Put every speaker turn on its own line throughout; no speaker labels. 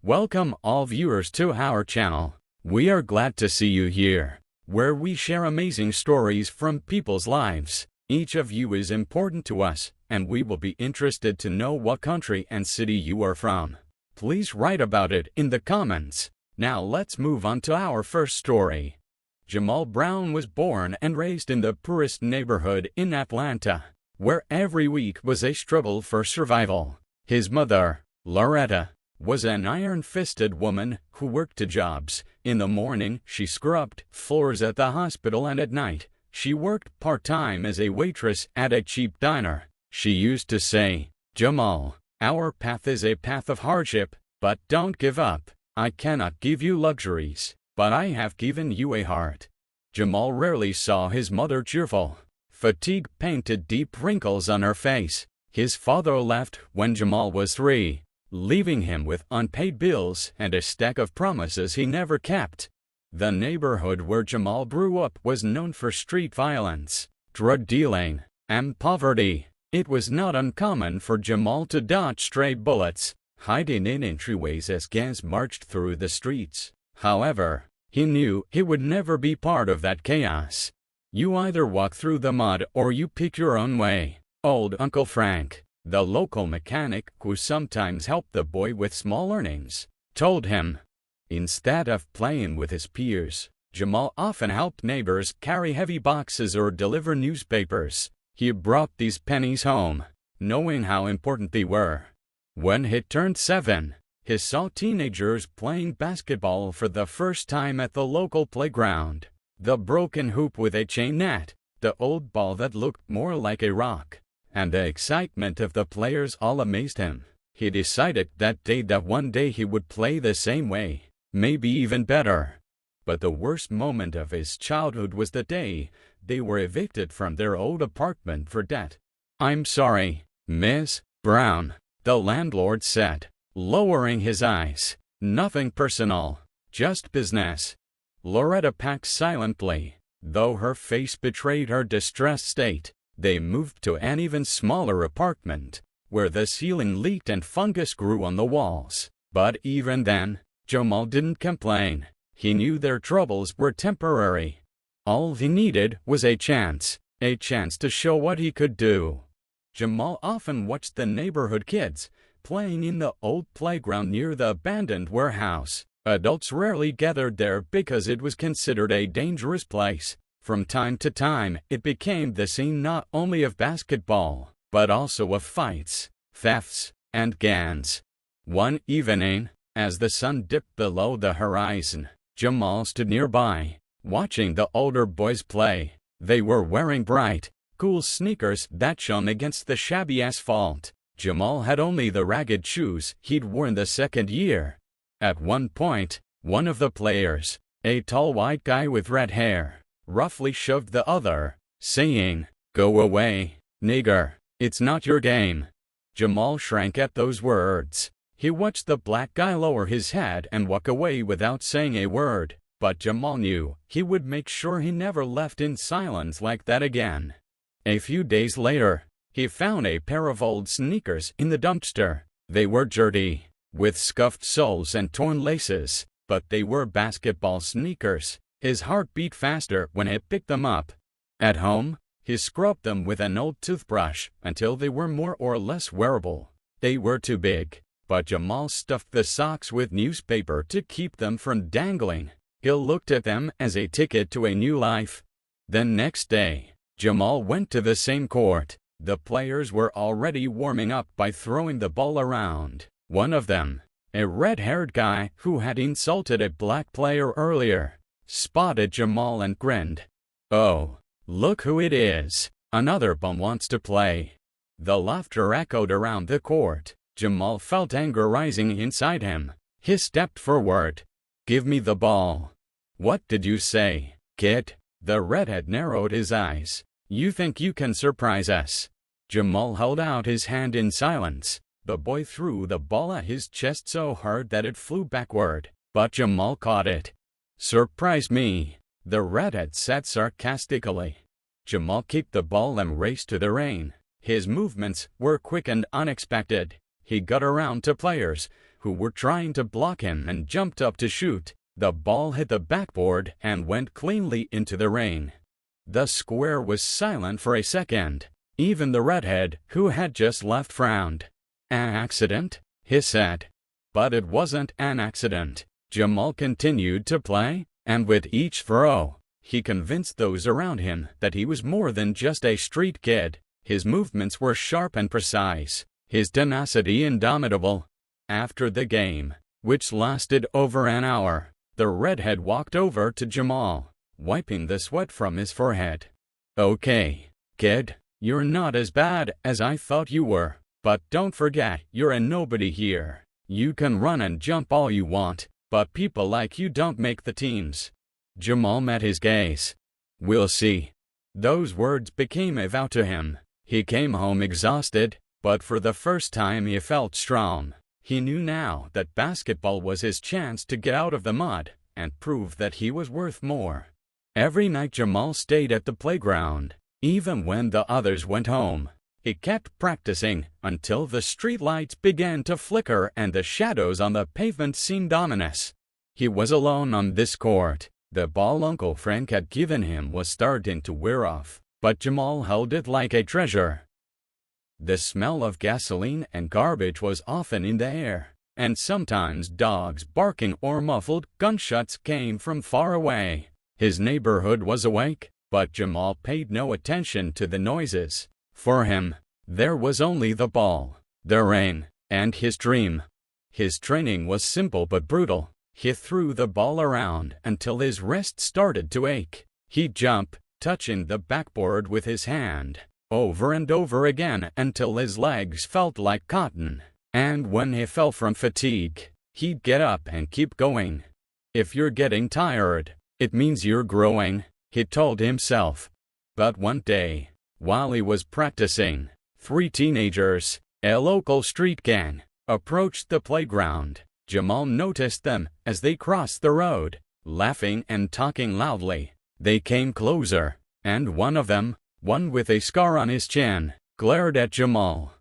Welcome all viewers to our channel. We are glad to see you here, where we share amazing stories from people's lives. Each of you is important to us, and we will be interested to know what country and city you are from. Please write about it in the comments. Now let's move on to our first story. Jamal Brown was born and raised in the poorest neighborhood in Atlanta, where every week was a struggle for survival. His mother, Loretta, was an iron-fisted woman who worked 2 jobs. In the morning, she scrubbed floors at the hospital, and at night, she worked part-time as a waitress at a cheap diner. She used to say, "Jamal, our path is a path of hardship, but don't give up. I cannot give you luxuries, but I have given you a heart." Jamal rarely saw his mother cheerful. Fatigue painted deep wrinkles on her face. His father left when Jamal was 3. Leaving him with unpaid bills and a stack of promises he never kept. The neighborhood where Jamal grew up was known for street violence, drug dealing, and poverty. It was not uncommon for Jamal to dodge stray bullets, hiding in entryways as gangs marched through the streets. However, he knew he would never be part of that chaos. You either walk through the mud or you pick your own way. Old Uncle Frank, the local mechanic who sometimes helped the boy with small earnings, told him. Instead of playing with his peers, Jamal often helped neighbors carry heavy boxes or deliver newspapers. He brought these pennies home, knowing how important they were. When he turned 7, he saw teenagers playing basketball for the first time at the local playground. The broken hoop with a chain net, the old ball that looked more like a rock, and the excitement of the players all amazed him. He decided that day that one day he would play the same way, maybe even better. But the worst moment of his childhood was the day they were evicted from their old apartment for debt. "I'm sorry, Miss Brown," the landlord said, lowering his eyes. "Nothing personal, just business." Loretta packed silently, though her face betrayed her distressed state. They moved to an even smaller apartment, where the ceiling leaked and fungus grew on the walls. But even then, Jamal didn't complain. He knew their troubles were temporary. All he needed was a chance to show what he could do. Jamal often watched the neighborhood kids playing in the old playground near the abandoned warehouse. Adults rarely gathered there because it was considered a dangerous place. From time to time, it became the scene not only of basketball, but also of fights, thefts, and gangs. One evening, as the sun dipped below the horizon, Jamal stood nearby, watching the older boys play. They were wearing bright, cool sneakers that shone against the shabby asphalt. Jamal had only the ragged shoes he'd worn the second year. At one point, one of the players, a tall white guy with red hair, roughly shoved the other, saying, "Go away, nigger, it's not your game." Jamal shrank at those words. He watched the black guy lower his head and walk away without saying a word, but Jamal knew he would make sure he never left in silence like that again. A few days later, he found a pair of old sneakers in the dumpster. They were dirty, with scuffed soles and torn laces, but they were basketball sneakers. His heart beat faster when he picked them up. At home, he scrubbed them with an old toothbrush until they were more or less wearable. They were too big, but Jamal stuffed the socks with newspaper to keep them from dangling. He looked at them as a ticket to a new life. The next day, Jamal went to the same court. The players were already warming up by throwing the ball around. One of them, a red-haired guy who had insulted a black player earlier, spotted Jamal and grinned. "Oh, look who it is. Another bum wants to play." The laughter echoed around the court. Jamal felt anger rising inside him. He stepped forward. "Give me the ball." "What did you say, kid?" The redhead narrowed his eyes. "You think you can surprise us?" Jamal held out his hand in silence. The boy threw the ball at his chest so hard that it flew backward, but Jamal caught it. "Surprise me," the redhead said sarcastically. Jamal kicked the ball and raced to the rain. His movements were quick and unexpected. He got around to players who were trying to block him and jumped up to shoot. The ball hit the backboard and went cleanly into the rain. The square was silent for a second. Even the redhead, who had just left, frowned. "An accident?" he said. But it wasn't an accident. Jamal continued to play, and with each throw, he convinced those around him that he was more than just a street kid. His movements were sharp and precise, his tenacity indomitable. After the game, which lasted over an hour, the redhead walked over to Jamal, wiping the sweat from his forehead. "Okay, kid, you're not as bad as I thought you were, but don't forget you're a nobody here. You can run and jump all you want, but people like you don't make the teams." Jamal met his gaze. "We'll see." Those words became a vow to him. He came home exhausted, but for the first time he felt strong. He knew now that basketball was his chance to get out of the mud and prove that he was worth more. Every night Jamal stayed at the playground, even when the others went home. He kept practicing until the streetlights began to flicker and the shadows on the pavement seemed ominous. He was alone on this court. The ball Uncle Frank had given him was starting to wear off, but Jamal held it like a treasure. The smell of gasoline and garbage was often in the air, and sometimes dogs barking or muffled gunshots came from far away. His neighborhood was awake, but Jamal paid no attention to the noises. For him, there was only the ball, the rain, and his dream. His training was simple but brutal. He threw the ball around until his wrist started to ache. He'd jump, touching the backboard with his hand, over and over again until his legs felt like cotton. And when he fell from fatigue, he'd get up and keep going. "If you're getting tired, it means you're growing," he told himself. But one day, while he was practicing, 3 teenagers, a local street gang, approached the playground. Jamal noticed them as they crossed the road, laughing and talking loudly. They came closer, and one of them, one with a scar on his chin, glared at Jamal.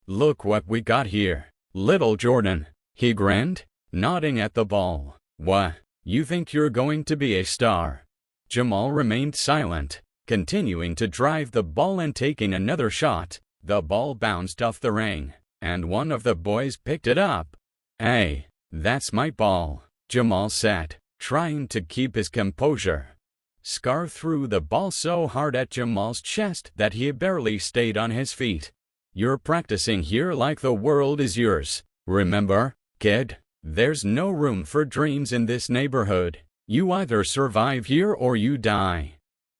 "Look what we got here, little Jordan," he grinned, nodding at the ball. "What, you think you're going to be a star?" Jamal remained silent, continuing to drive the ball and taking another shot. The ball bounced off the ring, and one of the boys picked it up. "Hey, that's my ball," Jamal said, trying to keep his composure. Scar threw the ball so hard at Jamal's chest that he barely stayed on his feet. "You're practicing here like the world is yours. Remember, kid, there's no room for dreams in this neighborhood. You either survive here or you die."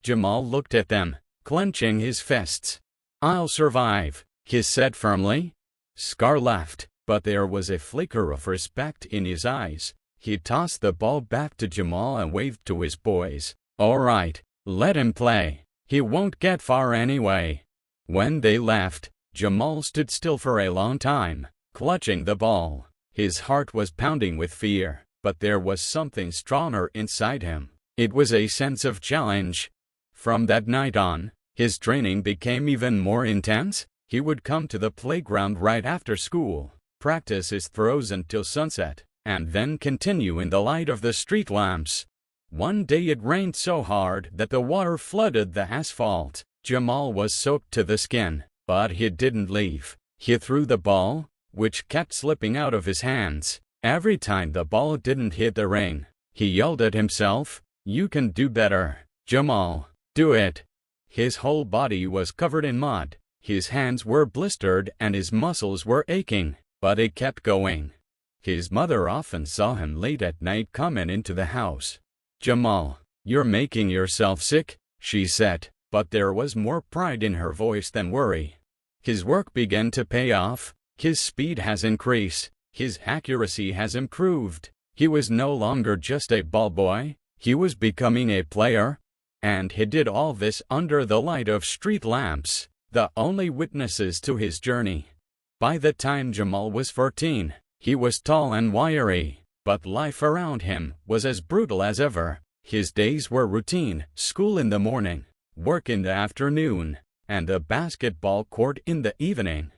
Jamal looked at them, clenching his fists. "I'll survive," he said firmly. Scar laughed, but there was a flicker of respect in his eyes. He tossed the ball back to Jamal and waved to his boys. "All right, let him play. He won't get far anyway." When they left, Jamal stood still for a long time, clutching the ball. His heart was pounding with fear, but there was something stronger inside him. It was a sense of challenge. From that night on, his training became even more intense. He would come to the playground right after school, practice his throws until sunset, and then continue in the light of the street lamps. One day it rained so hard that the water flooded the asphalt. Jamal was soaked to the skin, but he didn't leave. He threw the ball, which kept slipping out of his hands. Every time the ball didn't hit the ring, he yelled at himself, "You can do better, Jamal. Do it." His whole body was covered in mud. His hands were blistered and his muscles were aching, but he kept going. His mother often saw him late at night coming into the house. "Jamal, you're making yourself sick," she said, but there was more pride in her voice than worry. His work began to pay off. His speed has increased. His accuracy has improved. He was no longer just a ball boy. He was becoming a player. And he did all this under the light of street lamps, the only witnesses to his journey. By the time Jamal was 14, he was tall and wiry, but life around him was as brutal as ever. His days were routine: school in the morning, work in the afternoon, and a basketball court in the evening.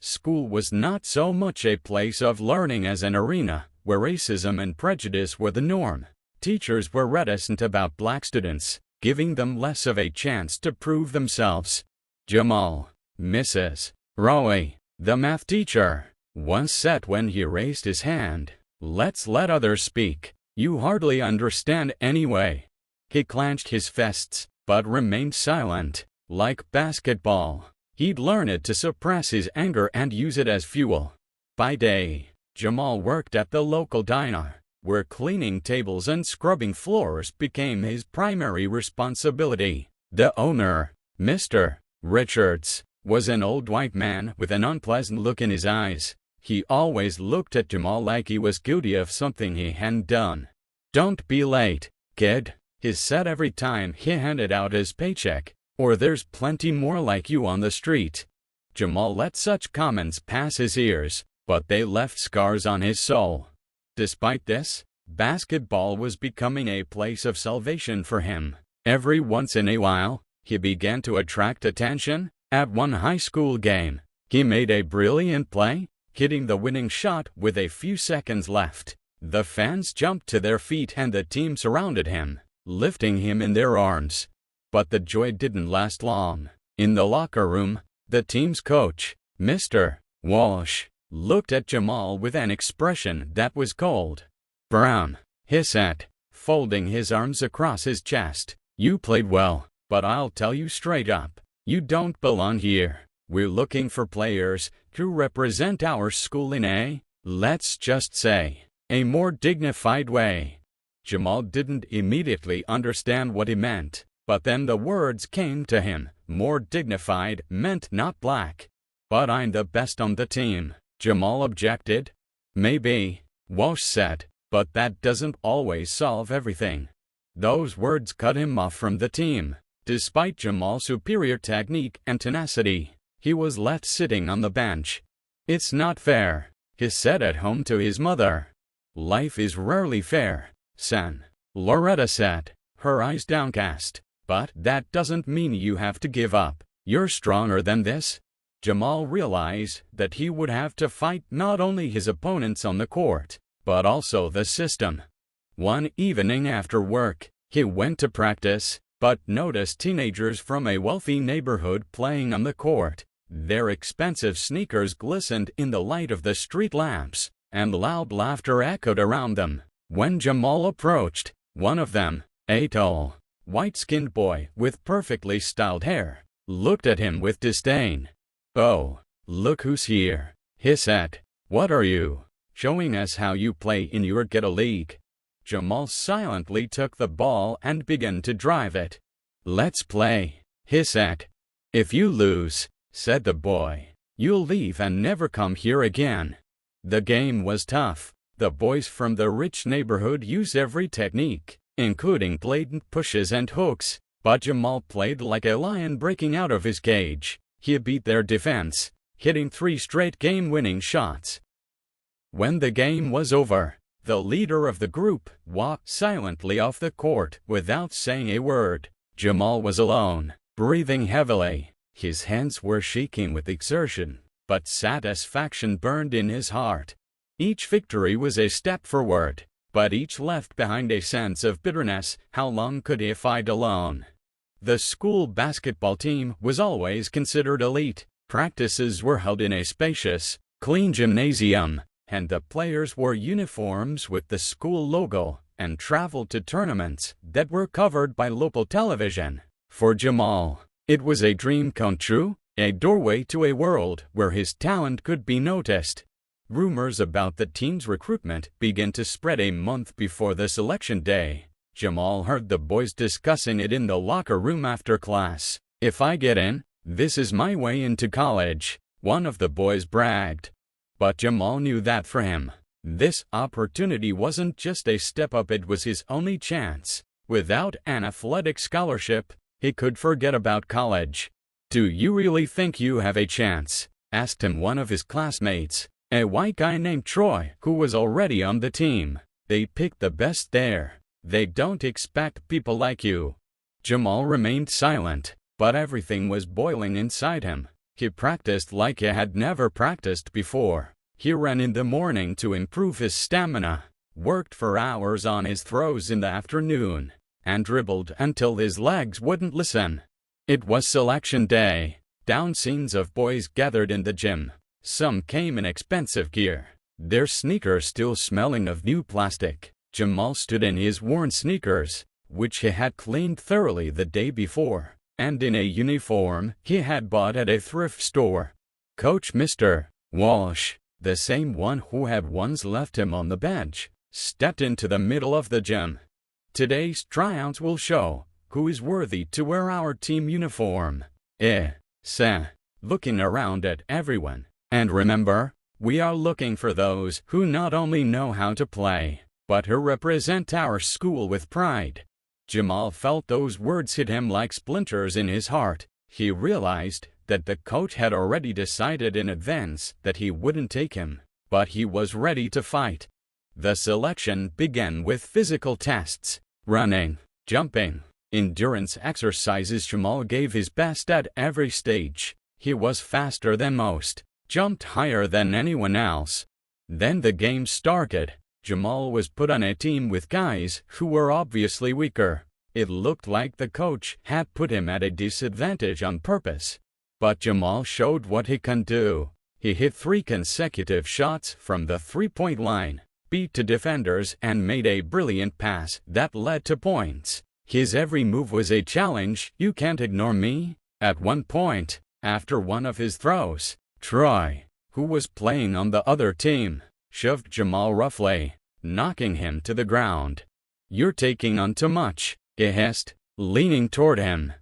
School was not so much a place of learning as an arena where racism and prejudice were the norm. Teachers were reticent about black students, giving them less of a chance to prove themselves. Jamal, Mrs. Rowe, the math teacher, once said when he raised his hand, "Let's let others speak. You hardly understand anyway." He clenched his fists, but remained silent. Like basketball, he'd learned to suppress his anger and use it as fuel. By day, Jamal worked at the local diner, where cleaning tables and scrubbing floors became his primary responsibility. The owner, Mr. Richards, was an old white man with an unpleasant look in his eyes. He always looked at Jamal like he was guilty of something he hadn't done. "Don't be late, kid," he said every time he handed out his paycheck, "or there's plenty more like you on the street." Jamal let such comments pass his ears, but they left scars on his soul. Despite this, basketball was becoming a place of salvation for him. Every once in a while, he began to attract attention. At one high school game, he made a brilliant play, hitting the winning shot with a few seconds left. The fans jumped to their feet and the team surrounded him, lifting him in their arms. But the joy didn't last long. In the locker room, the team's coach, Mr. Walsh, looked at Jamal with an expression that was cold. "Brown," he said, folding his arms across his chest, "you played well, but I'll tell you straight up, you don't belong here. We're looking for players to represent our school in a, let's just say, a more dignified way." Jamal didn't immediately understand what he meant, but then the words came to him. More dignified meant not black. "But I'm the best on the team," Jamal objected. "Maybe," Walsh said, "but that doesn't always solve everything." Those words cut him off from the team. Despite Jamal's superior technique and tenacity, he was left sitting on the bench. "It's not fair," he said at home to his mother. "Life is rarely fair, son," Loretta said, her eyes downcast. "But that doesn't mean you have to give up. You're stronger than this." Jamal realized that he would have to fight not only his opponents on the court, but also the system. One evening after work, he went to practice, but noticed teenagers from a wealthy neighborhood playing on the court. Their expensive sneakers glistened in the light of the street lamps, and loud laughter echoed around them. When Jamal approached, one of them, a tall, white-skinned boy with perfectly styled hair, looked at him with disdain. "Oh, look who's here," he said. "What are you? Showing us how you play in your ghetto league?" Jamal silently took the ball and began to drive it. "Let's play," he said. "If you lose," said the boy, "you'll leave and never come here again." The game was tough. The boys from the rich neighborhood used every technique, including blatant pushes and hooks, but Jamal played like a lion breaking out of his cage. He beat their defense, hitting 3 straight game-winning shots. When the game was over, the leader of the group walked silently off the court without saying a word. Jamal was alone, breathing heavily. His hands were shaking with exertion, but satisfaction burned in his heart. Each victory was a step forward, but each left behind a sense of bitterness. How long could he fight alone? The school basketball team was always considered elite. Practices were held in a spacious, clean gymnasium, and the players wore uniforms with the school logo and traveled to tournaments that were covered by local television. For Jamal, it was a dream come true, a doorway to a world where his talent could be noticed. Rumors about the team's recruitment began to spread a month before the selection day. Jamal heard the boys discussing it in the locker room after class. "If I get in, this is my way into college," one of the boys bragged. But Jamal knew that for him, this opportunity wasn't just a step up, it was his only chance. Without an athletic scholarship, he could forget about college. "Do you really think you have a chance?" asked him one of his classmates, a white guy named Troy, who was already on the team. "They picked the best there. They don't expect people like you." Jamal remained silent, but everything was boiling inside him. He practiced like he had never practiced before. He ran in the morning to improve his stamina, worked for hours on his throws in the afternoon, and dribbled until his legs wouldn't listen. It was selection day. Down scenes of boys gathered in the gym. Some came in expensive gear, their sneakers still smelling of new plastic. Jamal stood in his worn sneakers, which he had cleaned thoroughly the day before, and in a uniform he had bought at a thrift store. Coach Mr. Walsh, the same one who had once left him on the bench, stepped into the middle of the gym. Today's tryouts will show who is worthy to wear our team uniform. Said, looking around at everyone. And remember, we are looking for those who not only know how to play, but who represent our school with pride. Jamal felt those words hit him like splinters in his heart. He realized that the coach had already decided in advance that he wouldn't take him, but he was ready to fight. The selection began with physical tests, running, jumping, endurance exercises. Jamal gave his best at every stage. He was faster than most, jumped higher than anyone else. Then the game started. Jamal was put on a team with guys who were obviously weaker. It looked like the coach had put him at a disadvantage on purpose. But Jamal showed what he can do. He hit 3 consecutive shots from the three-point line, beat 2 defenders, and made a brilliant pass that led to points. His every move was a challenge. You can't ignore me. At one point, after one of his throws, Troy, who was playing on the other team, shoved Jamal roughly, knocking him to the ground. "You're taking on too much," he hissed, leaning toward him.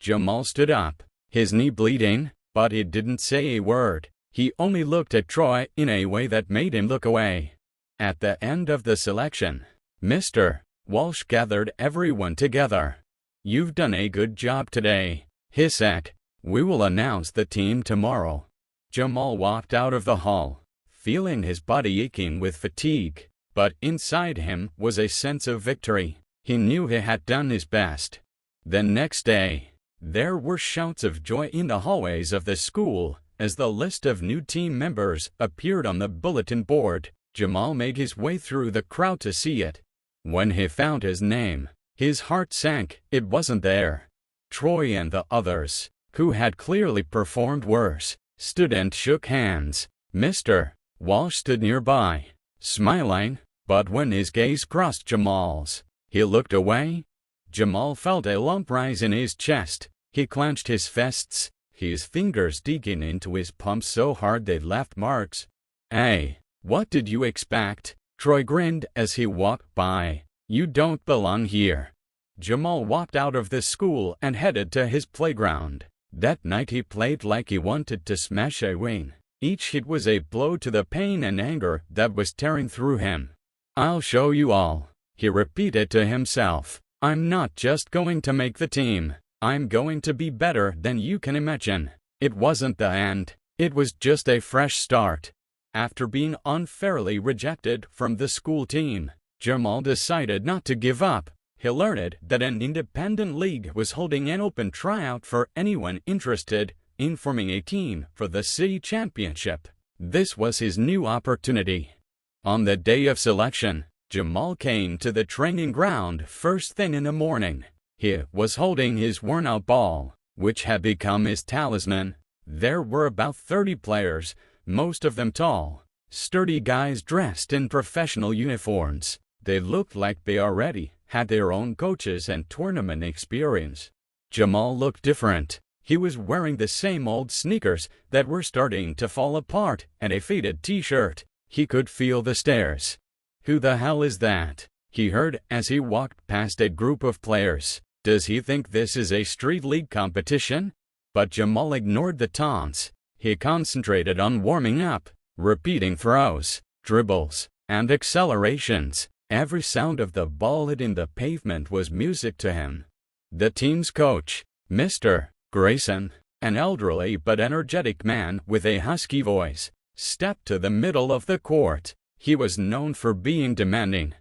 Jamal stood up, his knee bleeding, but he didn't say a word. He only looked at Troy in a way that made him look away. At the end of the selection, Mr. Walsh gathered everyone together. "You've done a good job today," he said. "We will announce the team tomorrow." Jamal walked out of the hall, feeling his body aching with fatigue, but inside him was a sense of victory. He knew he had done his best. The next day, there were shouts of joy in the hallways of the school as the list of new team members appeared on the bulletin board. Jamal made his way through the crowd to see it. When he found his name, his heart sank. It wasn't there. Troy and the others, who had clearly performed worse, stood and shook hands. Mr. Walsh stood nearby, smiling, but when his gaze crossed Jamal's, he looked away. Jamal felt a lump rise in his chest. He clenched his fists, his fingers digging into his palms so hard they left marks. "Hey, what did you expect?" Troy grinned as he walked by. "You don't belong here." Jamal walked out of the school and headed to his playground. That night he played like he wanted to smash a wing. Each hit was a blow to the pain and anger that was tearing through him. "I'll show you all," he repeated to himself. "I'm not just going to make the team. I'm going to be better than you can imagine." It wasn't the end. It was just a fresh start. After being unfairly rejected from the school team, Jamal decided not to give up. He learned that an independent league was holding an open tryout for anyone interested in forming a team for the city championship. This was his new opportunity. On the day of selection, Jamal came to the training ground first thing in the morning. He was holding his worn-out ball, which had become his talisman. There were about 30 players, most of them tall, sturdy guys dressed in professional uniforms. They looked like they already had their own coaches and tournament experience. Jamal looked different. He was wearing the same old sneakers that were starting to fall apart and a faded t-shirt. He could feel the stares. "Who the hell is that?" he heard as he walked past a group of players. "Does he think this is a street league competition?" But Jamal ignored the taunts. He concentrated on warming up, repeating throws, dribbles, and accelerations. Every sound of the ball hitting the pavement was music to him. The team's coach, Mr. Grayson, an elderly but energetic man with a husky voice, stepped to the middle of the court. He was known for being demanding.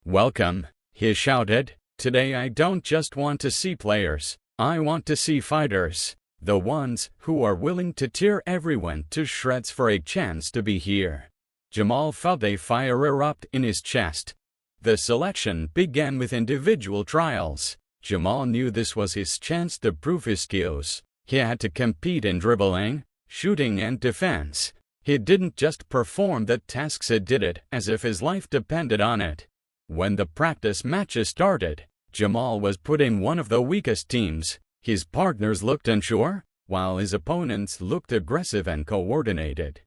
"Welcome," he shouted. "Today I don't just want to see players. I want to see fighters." The ones who are willing to tear everyone to shreds for a chance to be here. Jamal felt a fire erupt in his chest. The selection began with individual trials. Jamal knew this was his chance to prove his skills. He had to compete in dribbling, shooting, and defense. He didn't just perform the tasks, he did it as if his life depended on it. When the practice matches started, Jamal was put in one of the weakest teams. His partners looked unsure, while his opponents looked aggressive and coordinated.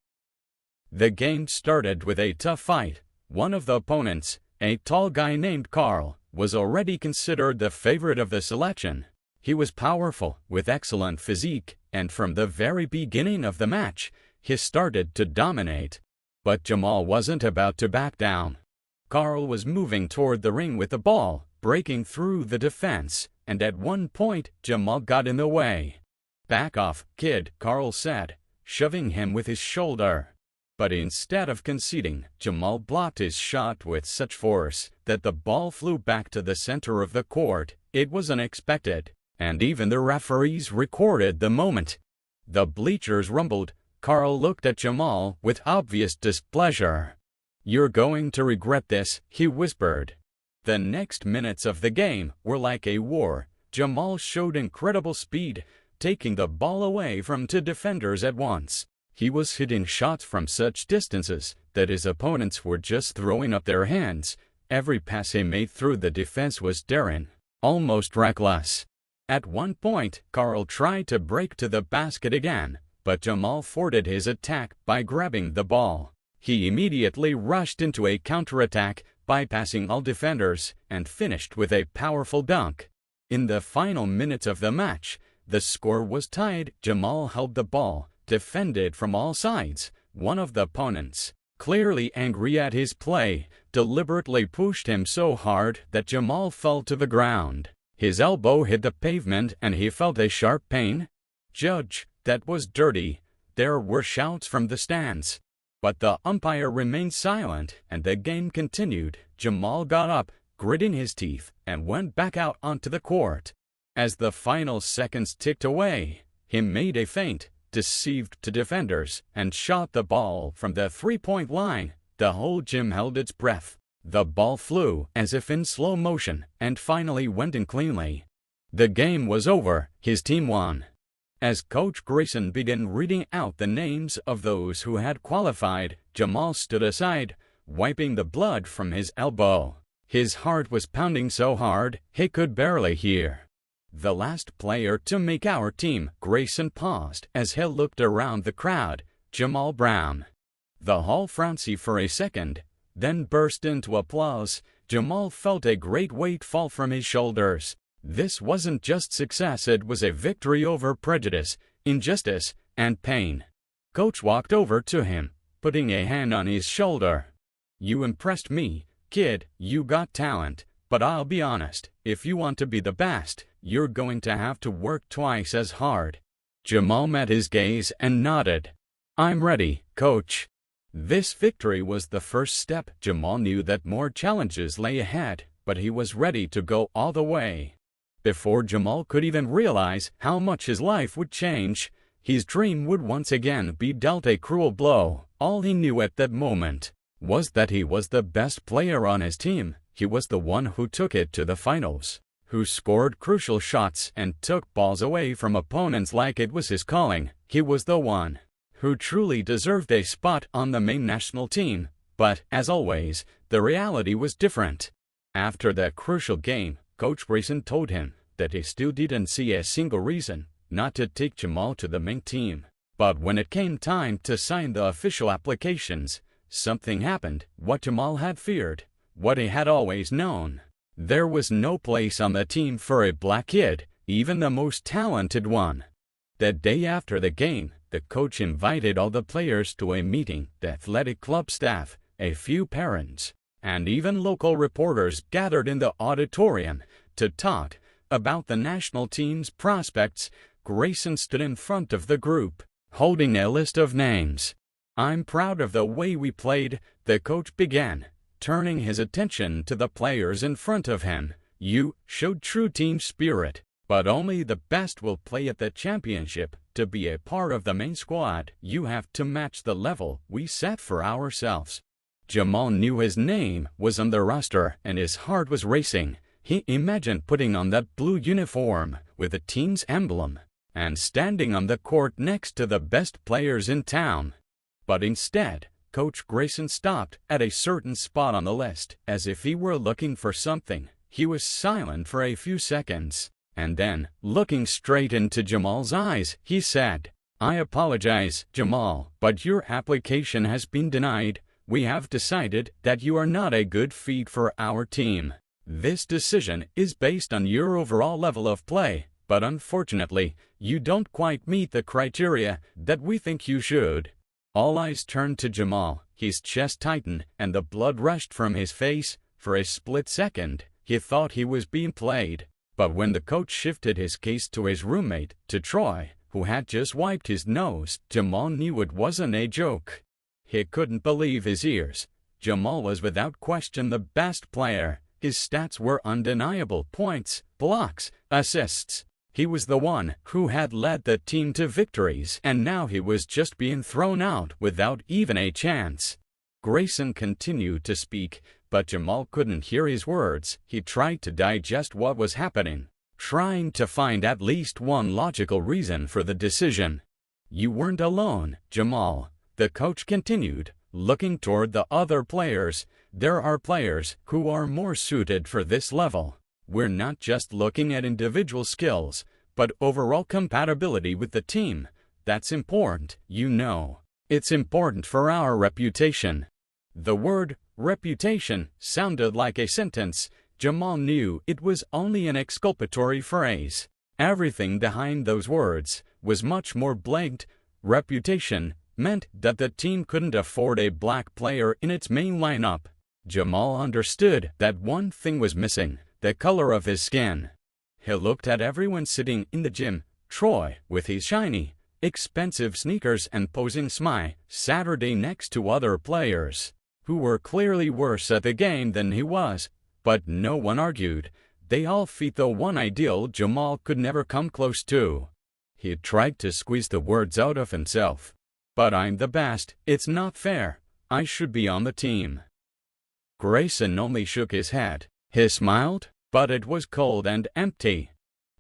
The game started with a tough fight. One of the opponents, a tall guy named Carl, was already considered the favorite of the selection. He was powerful, with excellent physique, and from the very beginning of the match, he started to dominate. But Jamal wasn't about to back down. Carl was moving toward the ring with the ball, breaking through the defense, and at one point, Jamal got in the way. "Back off, kid," Carl said, shoving him with his shoulder. But instead of conceding, Jamal blocked his shot with such force that the ball flew back to the center of the court. It was unexpected, and even the referees recorded the moment. The bleachers rumbled. Carl looked at Jamal with obvious displeasure. "You're going to regret this," he whispered. The next minutes of the game were like a war. Jamal showed incredible speed, taking the ball away from two defenders at once. He was hitting shots from such distances that his opponents were just throwing up their hands. Every pass he made through the defense was daring, almost reckless. At one point, Carl tried to break to the basket again, but Jamal thwarted his attack by grabbing the ball. He immediately rushed into a counterattack, bypassing all defenders, and finished with a powerful dunk. In the final minutes of the match, the score was tied. Jamal held the ball, defended from all sides. One of the opponents, clearly angry at his play, deliberately pushed him so hard that Jamal fell to the ground. His elbow hit the pavement and he felt a sharp pain. "Judge, that was dirty." There were shouts from the stands. But the umpire remained silent, and the game continued. Jamal got up, gritting his teeth, and went back out onto the court. As the final seconds ticked away, he made a feint, deceived two defenders, and shot the ball from the three-point line. The whole gym held its breath. The ball flew as if in slow motion, and finally went in cleanly. The game was over. His team won. As Coach Grayson began reading out the names of those who had qualified, Jamal stood aside, wiping the blood from his elbow. His heart was pounding so hard he could barely hear. "The last player to make our team," Grayson paused as he looked around the crowd, "Jamal Brown." The hall frowned for a second, then burst into applause. Jamal felt a great weight fall from his shoulders. This wasn't just success, it was a victory over prejudice, injustice, and pain. Coach walked over to him, putting a hand on his shoulder. "You impressed me, kid. You got talent, but I'll be honest, if you want to be the best, you're going to have to work twice as hard." Jamal met his gaze and nodded. "I'm ready, Coach." This victory was the first step. Jamal knew that more challenges lay ahead, but he was ready to go all the way. Before Jamal could even realize how much his life would change, his dream would once again be dealt a cruel blow. All he knew at that moment was that he was the best player on his team. He was the one who took it to the finals, who scored crucial shots and took balls away from opponents like it was his calling. He was the one who truly deserved a spot on the main national team. But, as always, the reality was different. After that crucial game, Coach Grayson told him that he still didn't see a single reason not to take Jamal to the main team. But when it came time to sign the official applications, something happened. What Jamal had feared, what he had always known. There was no place on the team for a black kid, even the most talented one. The day after the game, the coach invited all the players to a meeting. The athletic club staff, a few parents, and even local reporters gathered in the auditorium to talk about the national team's prospects. Grayson stood in front of the group, holding a list of names. "I'm proud of the way we played," the coach began, turning his attention to the players in front of him. "You showed true team spirit. But only the best will play at the championship. To be a part of the main squad, you have to match the level we set for ourselves. Jamal knew his name was on the roster and his heart was racing. He imagined putting on that blue uniform with the team's emblem and standing on the court next to the best players in town. But instead, Coach Grayson stopped at a certain spot on the list, as if he were looking for something. He was silent for a few seconds, and then, looking straight into Jamal's eyes, he said, "I apologize, Jamal, but your application has been denied. We have decided that you are not a good fit for our team. This decision is based on your overall level of play, but unfortunately, you don't quite meet the criteria that we think you should." All eyes turned to Jamal. His chest tightened and the blood rushed from his face. For a split second, he thought he was being played. But when the coach shifted his gaze to his roommate, to Troy, who had just wiped his nose, Jamal knew it wasn't a joke. He couldn't believe his ears. Jamal was without question the best player. His stats were undeniable: points, blocks, assists. He was the one who had led the team to victories, and now he was just being thrown out without even a chance. Grayson continued to speak, but Jamal couldn't hear his words. He tried to digest what was happening, trying to find at least one logical reason for the decision. "You weren't alone, Jamal," the coach continued, looking toward the other players. "There are players who are more suited for this level. We're not just looking at individual skills, but overall compatibility with the team. That's important, you know. It's important for our reputation." The word reputation sounded like a sentence. Jamal knew it was only an exculpatory phrase. Everything behind those words was much more blatant. Reputation meant that the team couldn't afford a black player in its main lineup. Jamal understood that one thing was missing: the color of his skin. He looked at everyone sitting in the gym. Troy, with his shiny, expensive sneakers and posing smile, Saturday next to other players who were clearly worse at the game than he was. But no one argued. They all fit the one ideal Jamal could never come close to. He tried to squeeze the words out of himself. "But I'm the best. It's not fair. I should be on the team." Grayson only shook his head. He smiled, but it was cold and empty.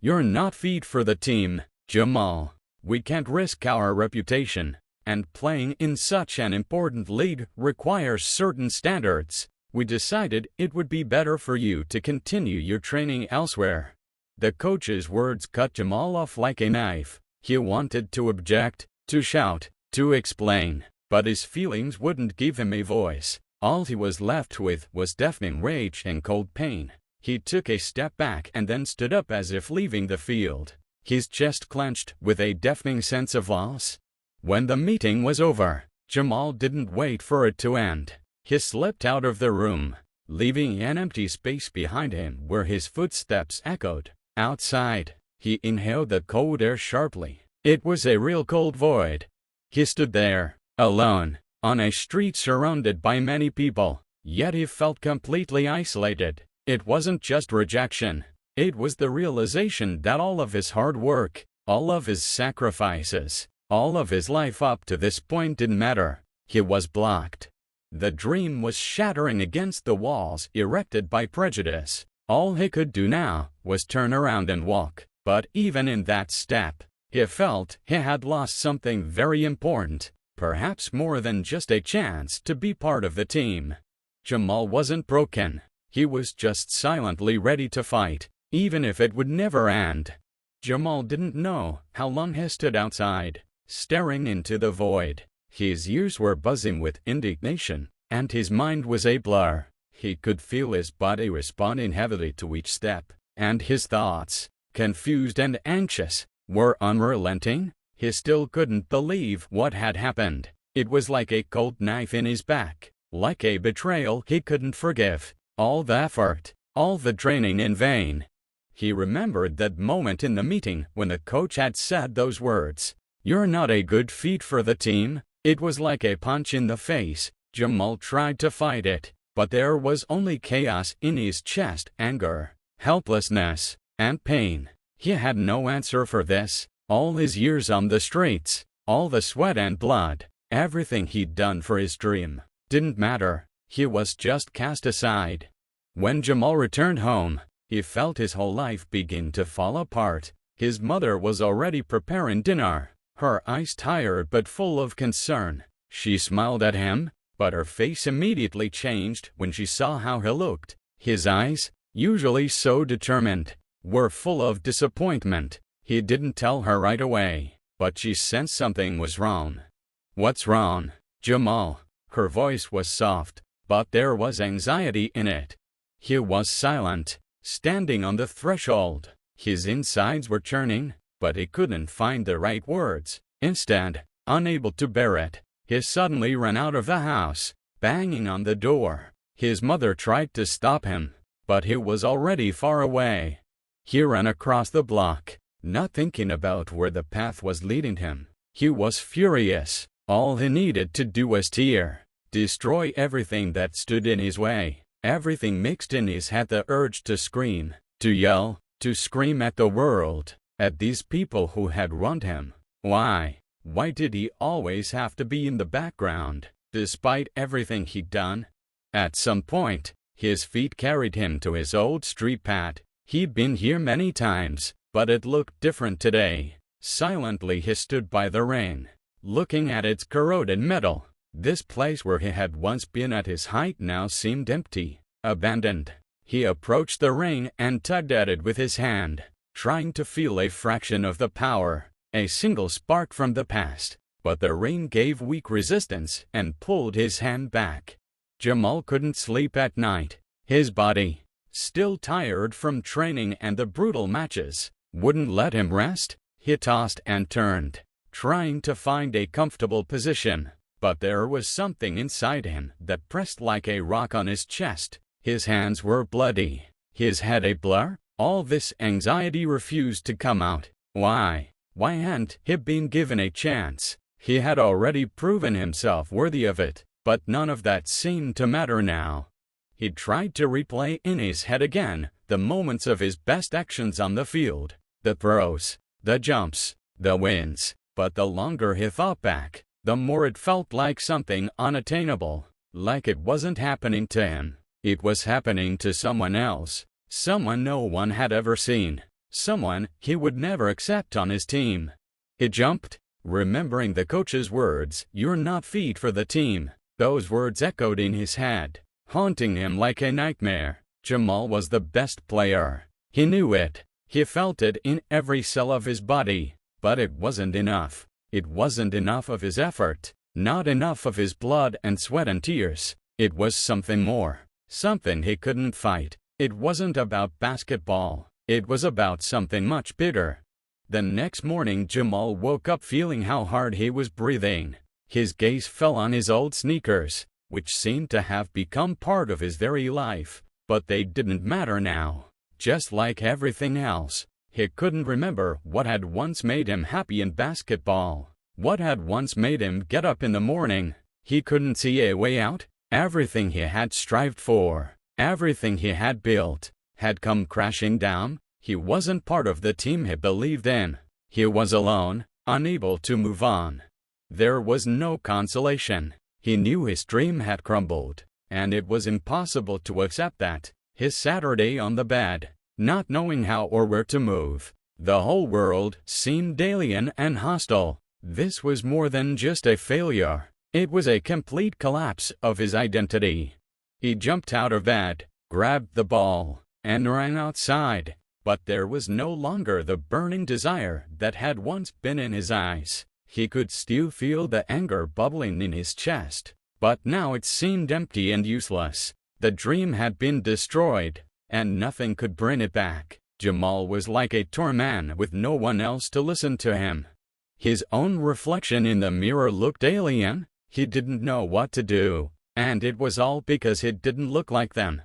"You're not fit for the team, Jamal. We can't risk our reputation, and playing in such an important league requires certain standards. We decided it would be better for you to continue your training elsewhere." The coach's words cut Jamal off like a knife. He wanted to object, to shout, to explain, but his feelings wouldn't give him a voice. All he was left with was deafening rage and cold pain. He took a step back and then stood up as if leaving the field. His chest clenched with a deafening sense of loss. When the meeting was over, Jamal didn't wait for it to end. He slipped out of the room, leaving an empty space behind him where his footsteps echoed. Outside, he inhaled the cold air sharply. It was a real cold void. He stood there, alone, on a street surrounded by many people, yet he felt completely isolated. It wasn't just rejection. It was the realization that all of his hard work, all of his sacrifices, all of his life up to this point didn't matter. He was blocked. The dream was shattering against the walls erected by prejudice. All he could do now was turn around and walk. But even in that step, he felt he had lost something very important, perhaps more than just a chance to be part of the team. Jamal wasn't broken. He was just silently ready to fight, even if it would never end. Jamal didn't know how long he stood outside, staring into the void. His ears were buzzing with indignation, and his mind was a blur. He could feel his body responding heavily to each step, and his thoughts, confused and anxious, were unrelenting. He still couldn't believe what had happened. It was like a cold knife in his back, like a betrayal he couldn't forgive. All the effort, all the training in vain. He remembered that moment in the meeting when the coach had said those words. "You're not a good fit for the team." It was like a punch in the face. Jamal tried to fight it, but there was only chaos in his chest: anger, helplessness, and pain. He had no answer for this. All his years on the streets, all the sweat and blood, everything he'd done for his dream, didn't matter. He was just cast aside. When Jamal returned home, he felt his whole life begin to fall apart. His mother was already preparing dinner, her eyes tired but full of concern. She smiled at him, but her face immediately changed when she saw how he looked. His eyes, usually so determined, were full of disappointment. He didn't tell her right away, but she sensed something was wrong. "What's wrong, Jamal?" Her voice was soft, but there was anxiety in it. He was silent, standing on the threshold. His insides were churning, but he couldn't find the right words. Instead, unable to bear it, he suddenly ran out of the house, banging on the door. His mother tried to stop him, but he was already far away. He ran across the block, not thinking about where the path was leading him. He was furious. All he needed to do was tear, destroy everything that stood in his way. Everything mixed in his head: the urge to scream, to yell, to scream at the world, at these people who had wronged him. Why did he always have to be in the background, despite everything he'd done? At some point, his feet carried him to his old street pad. He'd been here many times, but it looked different today. Silently he stood by the ring, looking at its corroded metal. This place where he had once been at his height now seemed empty, abandoned. He approached the ring and tugged at it with his hand, trying to feel a fraction of the power, a single spark from the past. But the ring gave weak resistance and pulled his hand back. Jamal couldn't sleep at night. His body, still tired from training and the brutal matches, wouldn't let him rest. He tossed and turned, trying to find a comfortable position. But there was something inside him that pressed like a rock on his chest. His hands were bloody, his head a blur. All this anxiety refused to come out. Why hadn't he been given a chance? He had already proven himself worthy of it, but none of that seemed to matter now. He tried to replay in his head again the moments of his best actions on the field, the throws, the jumps, the wins. But the longer he thought back, the more it felt like something unattainable, like it wasn't happening to him. It was happening to someone else, someone no one had ever seen, someone he would never accept on his team. He jumped, remembering the coach's words, "You're not fit for the team." Those words echoed in his head, haunting him like a nightmare. Jamal was the best player. He knew it. He felt it in every cell of his body. But it wasn't enough. It wasn't enough of his effort, not enough of his blood and sweat and tears. It was something more, something he couldn't fight. It wasn't about basketball. It was about something much bigger. The next morning Jamal woke up feeling how hard he was breathing. His gaze fell on his old sneakers, which seemed to have become part of his very life. But they didn't matter now. Just like everything else, he couldn't remember what had once made him happy in basketball, what had once made him get up in the morning. He couldn't see a way out. Everything he had strived for, everything he had built, had come crashing down. He wasn't part of the team he believed in. He was alone, unable to move on. There was no consolation. He knew his dream had crumbled, and it was impossible to accept that. His Saturday on the bed, not knowing how or where to move. The whole world seemed alien and hostile. This was more than just a failure. It was a complete collapse of his identity. He jumped out of bed, grabbed the ball, and ran outside. But there was no longer the burning desire that had once been in his eyes. He could still feel the anger bubbling in his chest, but now it seemed empty and useless. The dream had been destroyed, and nothing could bring it back. Jamal was like a torn man with no one else to listen to him. His own reflection in the mirror looked alien. He didn't know what to do, and it was all because he didn't look like them.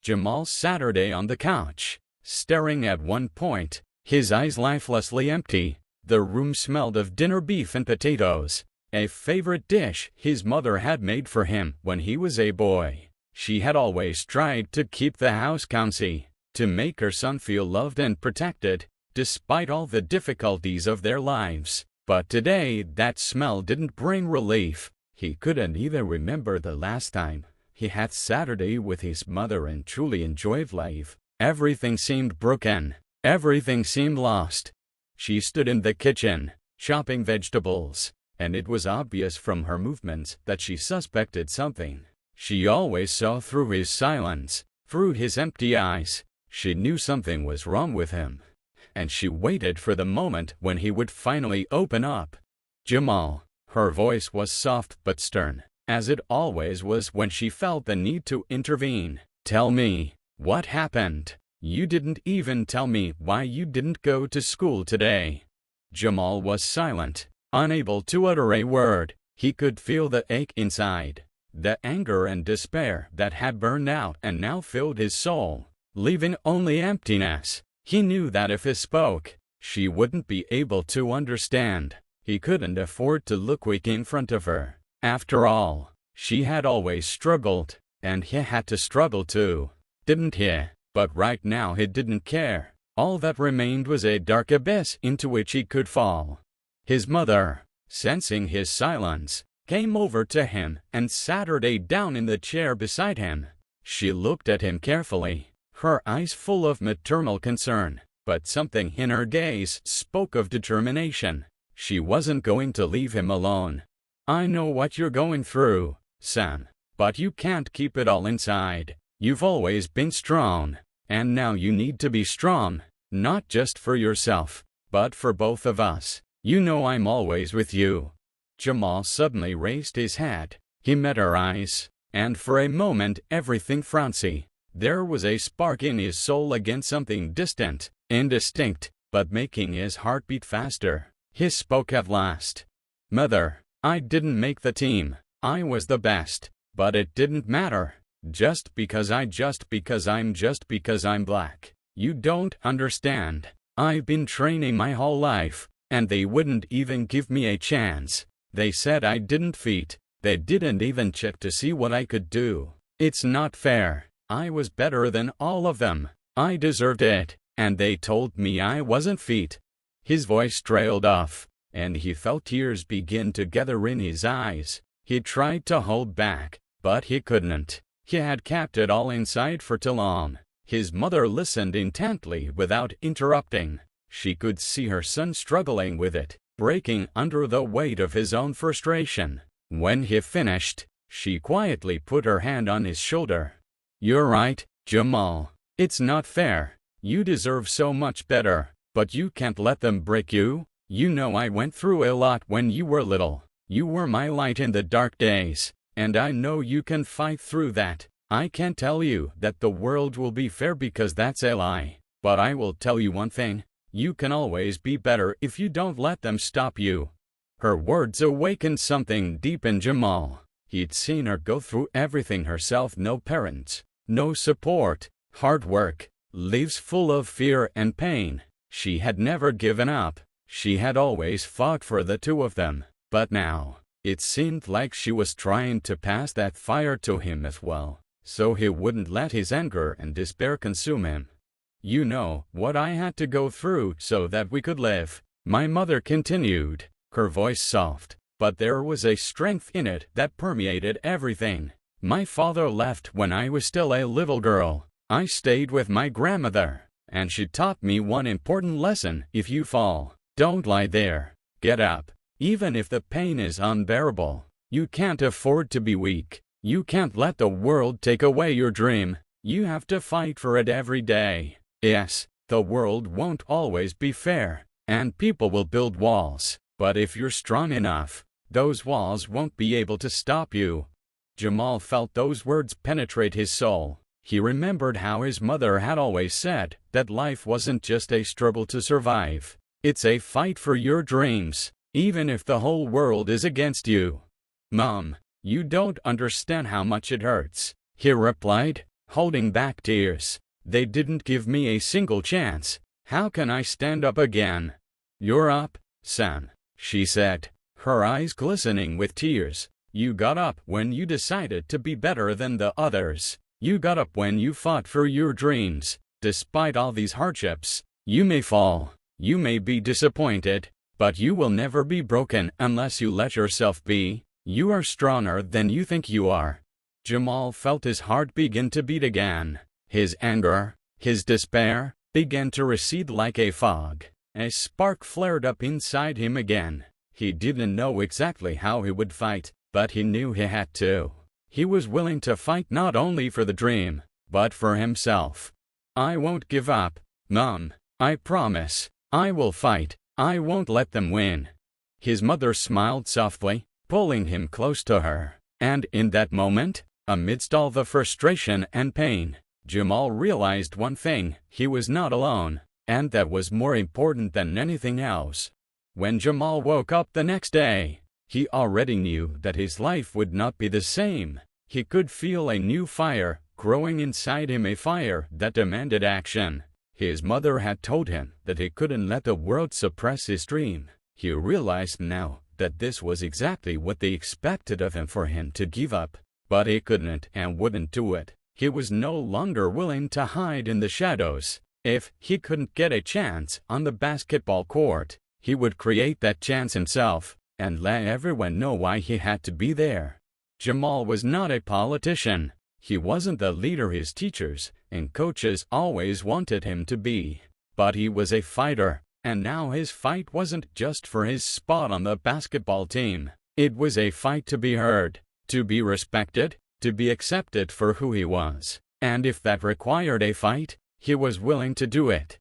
Jamal Saturday on the couch, staring at one point, his eyes lifelessly empty. The room smelled of dinner, beef and potatoes, a favorite dish his mother had made for him when he was a boy. She had always tried to keep the house cozy, to make her son feel loved and protected. despite all the difficulties of their lives. But today, that smell didn't bring relief. He couldn't even remember the last time he had Saturday with his mother and truly enjoyed life. Everything seemed broken. Everything seemed lost. She stood in the kitchen, chopping vegetables, and it was obvious from her movements that she suspected something. She always saw through his silence, through his empty eyes. She knew something was wrong with him, and she waited for the moment when he would finally open up. Jamal. Her voice was soft but stern, as it always was when she felt the need to intervene. Tell me, what happened? You didn't even tell me why you didn't go to school today. Jamal was silent, unable to utter a word. He could feel the ache inside, the anger and despair that had burned out and now filled his soul, leaving only emptiness. He knew that if he spoke, she wouldn't be able to understand. He couldn't afford to look weak in front of her. After all, she had always struggled, and he had to struggle too, didn't he? But right now he didn't care. All that remained was a dark abyss into which he could fall. His mother, sensing his silence, came over to him and sat her down in the chair beside him. She looked at him carefully, her eyes full of maternal concern, but something in her gaze spoke of determination. She wasn't going to leave him alone. I know what you're going through, son, but you can't keep it all inside. You've always been strong, and now you need to be strong, not just for yourself, but for both of us. You know I'm always with you. Jamal suddenly raised his head. He met her eyes, and for a moment everything frowned. There was a spark in his soul against something distant, indistinct, but making his heart beat faster. He spoke at last. Mother, I didn't make the team. I was the best, but it didn't matter. Just because I'm black. You don't understand. I've been training my whole life, and they wouldn't even give me a chance. They said I didn't fit. They didn't even check to see what I could do. It's not fair. I was better than all of them. I deserved it, and they told me I wasn't fit. His voice trailed off, and he felt tears begin to gather in his eyes. He tried to hold back, but he couldn't. He had kept it all inside for too long. His mother listened intently without interrupting. She could see her son struggling with it, breaking under the weight of his own frustration. When he finished, she quietly put her hand on his shoulder. You're right, Jamal. It's not fair. You deserve so much better, but you can't let them break you. You know I went through a lot when you were little. You were my light in the dark days, and I know you can fight through that. I can't tell you that the world will be fair because that's a lie, but I will tell you one thing. You can always be better if you don't let them stop you. Her words awakened something deep in Jamal. He'd seen her go through everything herself. No parents, no support, hard work, lives full of fear and pain. She had never given up. She had always fought for the two of them. But now, it seemed like she was trying to pass that fire to him as well, so he wouldn't let his anger and despair consume him. You know what I had to go through so that we could live, my mother continued, her voice soft, but there was a strength in it that permeated everything. My father left when I was still a little girl. I stayed with my grandmother, and she taught me one important lesson. If you fall, don't lie there. Get up. Even if the pain is unbearable, you can't afford to be weak. You can't let the world take away your dream. You have to fight for it every day. Yes, the world won't always be fair, and people will build walls, but if you're strong enough, those walls won't be able to stop you. Jamal felt those words penetrate his soul. He remembered how his mother had always said that life wasn't just a struggle to survive. It's a fight for your dreams, even if the whole world is against you. Mom, you don't understand how much it hurts, he replied, holding back tears. They didn't give me a single chance. How can I stand up again? You're up, son, she said, her eyes glistening with tears. You got up when you decided to be better than the others. You got up when you fought for your dreams. Despite all these hardships, you may fall, You may be disappointed, but you will never be broken unless you let yourself be. You are stronger than you think you are. Jamal felt his heart begin to beat again. His anger, his despair, began to recede like a fog. A spark flared up inside him again. He didn't know exactly how he would fight, but he knew he had to. He was willing to fight not only for the dream, but for himself. I won't give up, Mom. I promise. I will fight. I won't let them win. His mother smiled softly, pulling him close to her. And in that moment, amidst all the frustration and pain, Jamal realized one thing: he was not alone, and that was more important than anything else. When Jamal woke up the next day, he already knew that his life would not be the same. He could feel a new fire growing inside him, a fire that demanded action. His mother had told him that he couldn't let the world suppress his dream. He realized now that this was exactly what they expected of him, for him to give up. But he couldn't and wouldn't do it. He was no longer willing to hide in the shadows. If he couldn't get a chance on the basketball court, he would create that chance himself and let everyone know why he had to be there. Jamal was not a politician. He wasn't the leader his teachers and coaches always wanted him to be. But he was a fighter, and now his fight wasn't just for his spot on the basketball team. It was a fight to be heard, to be respected, to be accepted for who he was. And if that required a fight, he was willing to do it.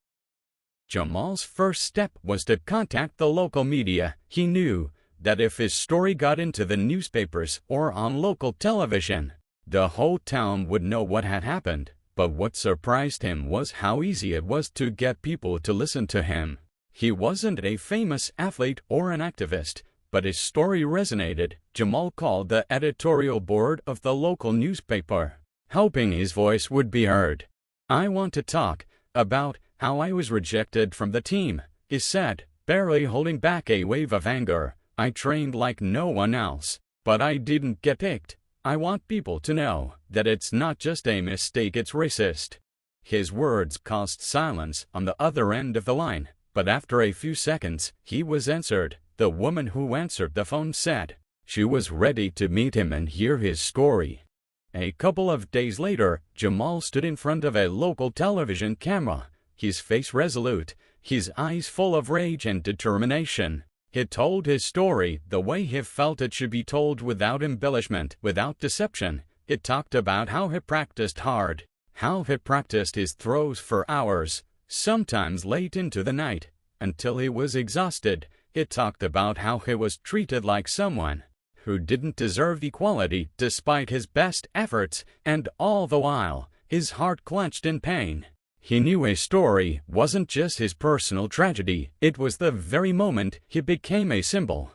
Jamal's first step was to contact the local media. He knew that if his story got into the newspapers or on local television, the whole town would know what had happened. But what surprised him was how easy it was to get people to listen to him. He wasn't a famous athlete or an activist, but his story resonated. Jamal called the editorial board of the local newspaper, hoping his voice would be heard. "I want to talk about how I was rejected from the team," he said, barely holding back a wave of anger. "I trained like no one else, but I didn't get picked. I want people to know that it's not just a mistake, it's racist." His words caused silence on the other end of the line, but after a few seconds, he was answered. The woman who answered the phone said she was ready to meet him and hear his story. A couple of days later, Jamal stood in front of a local television camera, his face resolute, his eyes full of rage and determination. He told his story the way he felt it should be told, without embellishment, without deception. He talked about how he practiced hard, how he practiced his throws for hours, sometimes late into the night, until he was exhausted. He talked about how he was treated like someone who didn't deserve equality despite his best efforts, and all the while, his heart clenched in pain. He knew his story wasn't just his personal tragedy, it was the very moment he became a symbol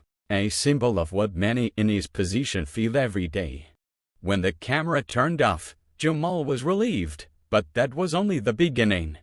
of what many in his position feel every day. When the camera turned off, Jamal was relieved, but that was only the beginning.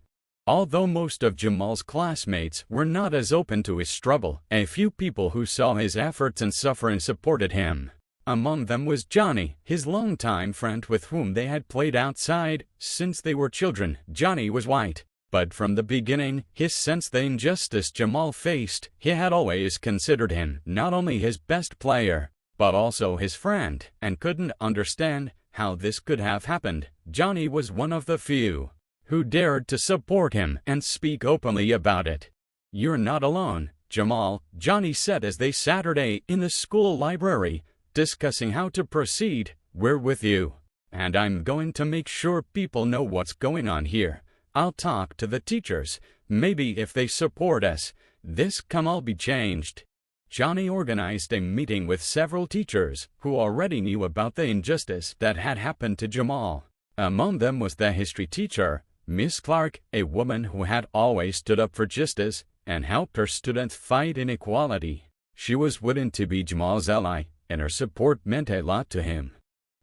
Although most of Jamal's classmates were not as open to his struggle, a few people who saw his efforts and suffering supported him. Among them was Johnny, his longtime friend with whom they had played outside since they were children. Johnny was white, but from the beginning he sensed the injustice Jamal faced. He had always considered him not only his best player, but also his friend, and couldn't understand how this could have happened. Johnny was one of the few who dared to support him and speak openly about it. "You're not alone, Jamal," Johnny said as they sat in the school library, discussing how to proceed. "We're with you, and I'm going to make sure people know what's going on here. I'll talk to the teachers. Maybe if they support us, this can all be changed." Johnny organized a meeting with several teachers who already knew about the injustice that had happened to Jamal. Among them was the history teacher, Miss Clark, a woman who had always stood up for justice and helped her students fight inequality. She was willing to be Jamal's ally, and her support meant a lot to him.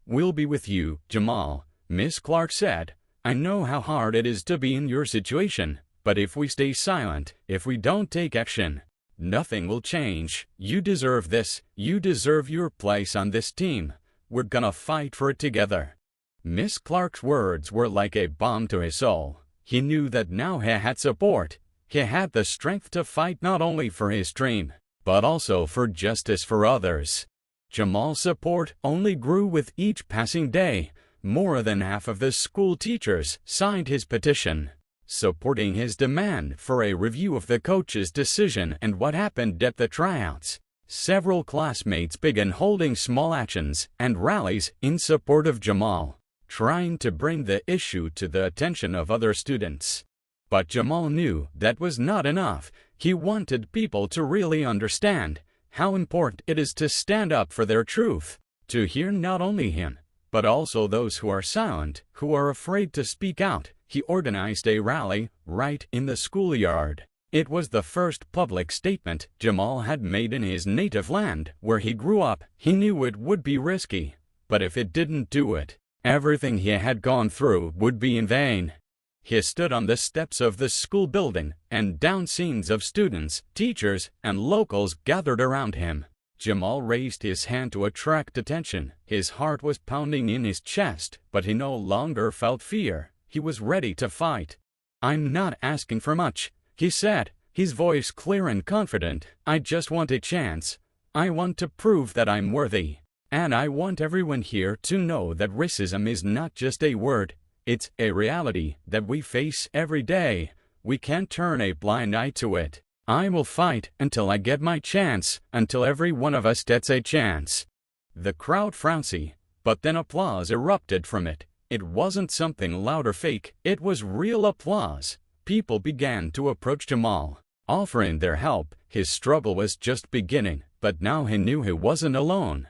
"We'll be with you, Jamal," Miss Clark said. "I know how hard it is to be in your situation, but if we stay silent, if we don't take action, nothing will change. You deserve this. You deserve your place on this team. We're gonna fight for it together." Miss Clark's words were like a balm to his soul. He knew that now he had support, He had the strength to fight not only for his dream, but also for justice for others. Jamal's support only grew with each passing day. More than half of the school teachers signed his petition, supporting his demand for a review of the coach's decision and what happened at the tryouts. Several classmates began holding small actions and rallies in support of Jamal, trying to bring the issue to the attention of other students. But Jamal knew that was not enough. He wanted people to really understand how important it is to stand up for their truth, to hear not only him, but also those who are silent, who are afraid to speak out. He organized a rally right in the schoolyard. It was the first public statement Jamal had made in his native land, where he grew up. He knew it would be risky, but if it didn't do it, everything he had gone through would be in vain. He stood on the steps of the school building, and down scenes of students, teachers, and locals gathered around him. Jamal raised his hand to attract attention. His heart was pounding in his chest, but he no longer felt fear. He was ready to fight. "I'm not asking for much," he said, his voice clear and confident. "I just want a chance. I want to prove that I'm worthy. And I want everyone here to know that racism is not just a word. It's a reality that we face every day. We can't turn a blind eye to it. I will fight until I get my chance, until every one of us gets a chance." The crowd frowned, but then applause erupted from it. It wasn't something loud or fake. It was real applause. People began to approach Jamal, offering their help. His struggle was just beginning, but now he knew he wasn't alone.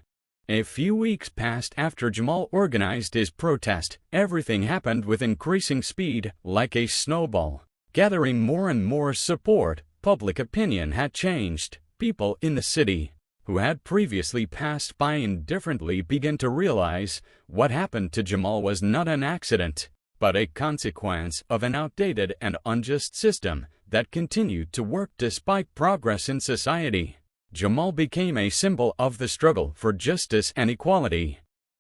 A few weeks passed after Jamal organized his protest. Everything happened with increasing speed, like a snowball. Gathering more and more support, public opinion had changed. People in the city, who had previously passed by indifferently, began to realize what happened to Jamal was not an accident, but a consequence of an outdated and unjust system that continued to work despite progress in society. Jamal became a symbol of the struggle for justice and equality.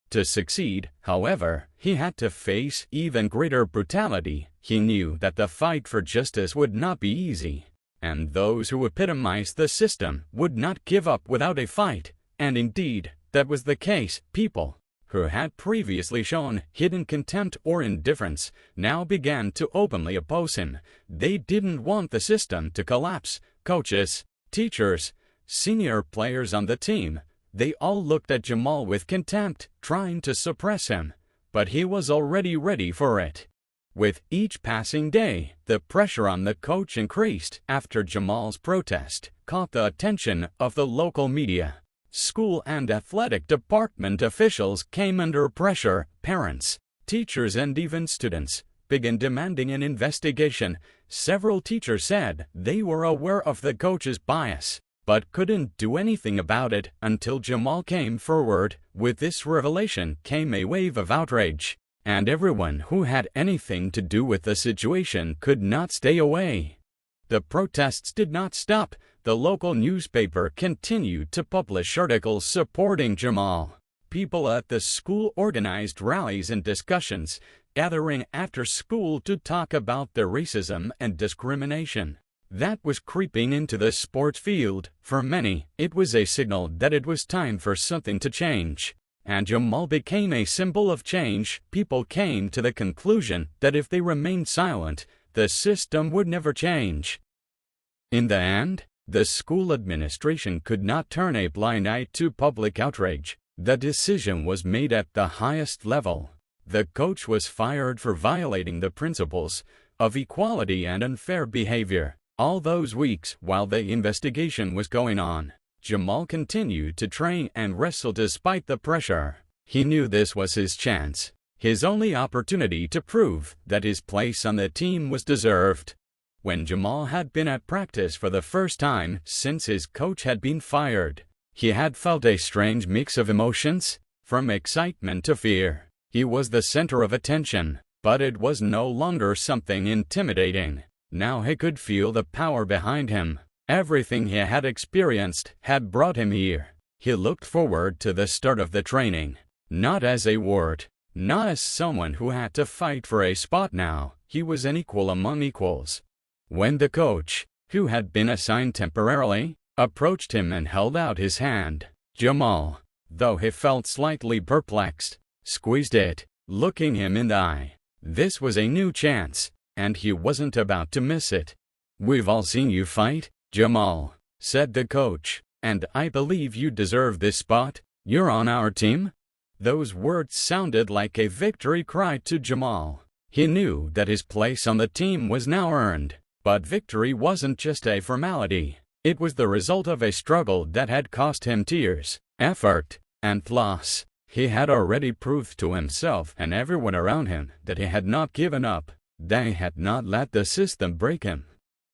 To succeed, however, he had to face even greater brutality. He knew that the fight for justice would not be easy, and those who epitomized the system would not give up without a fight. And indeed, that was the case. People who had previously shown hidden contempt or indifference now began to openly oppose him. They didn't want the system to collapse. Coaches, teachers, senior players on the team, they all looked at Jamal with contempt, trying to suppress him, but he was already ready for it. With each passing day, the pressure on the coach increased. After Jamal's protest caught the attention of the local media, school and athletic department officials came under pressure. Parents, teachers, and even students began demanding an investigation. Several teachers said they were aware of the coach's bias, but couldn't do anything about it until Jamal came forward. With this revelation came a wave of outrage, and everyone who had anything to do with the situation could not stay away. The protests did not stop. The local newspaper continued to publish articles supporting Jamal. People at the school organized rallies and discussions, gathering after school to talk about the racism and discrimination that was creeping into the sports field. For many, it was a signal that it was time for something to change, and Jamal became a symbol of change. People came to the conclusion that if they remained silent, the system would never change. In the end, the school administration could not turn a blind eye to public outrage. The decision was made at the highest level. The coach was fired for violating the principles of equality and unfair behavior. All those weeks while the investigation was going on, Jamal continued to train and wrestle despite the pressure. He knew this was his chance, his only opportunity to prove that his place on the team was deserved. When Jamal had been at practice for the first time since his coach had been fired, he had felt a strange mix of emotions, from excitement to fear. He was the center of attention, but it was no longer something intimidating. Now he could feel the power behind him. Everything he had experienced had brought him here. He looked forward to the start of the training, not as a ward, not as someone who had to fight for a spot. Now he was an equal among equals. When the coach, who had been assigned temporarily, approached him and held out his hand, Jamal, though he felt slightly perplexed, squeezed it, looking him in the eye. This was a new chance, and he wasn't about to miss it. "We've all seen you fight, Jamal," said the coach, "and I believe you deserve this spot. You're on our team." Those words sounded like a victory cry to Jamal. He knew that his place on the team was now earned, but victory wasn't just a formality. It was the result of a struggle that had cost him tears, effort, and loss. He had already proved to himself and everyone around him that he had not given up. They had not let the system break him.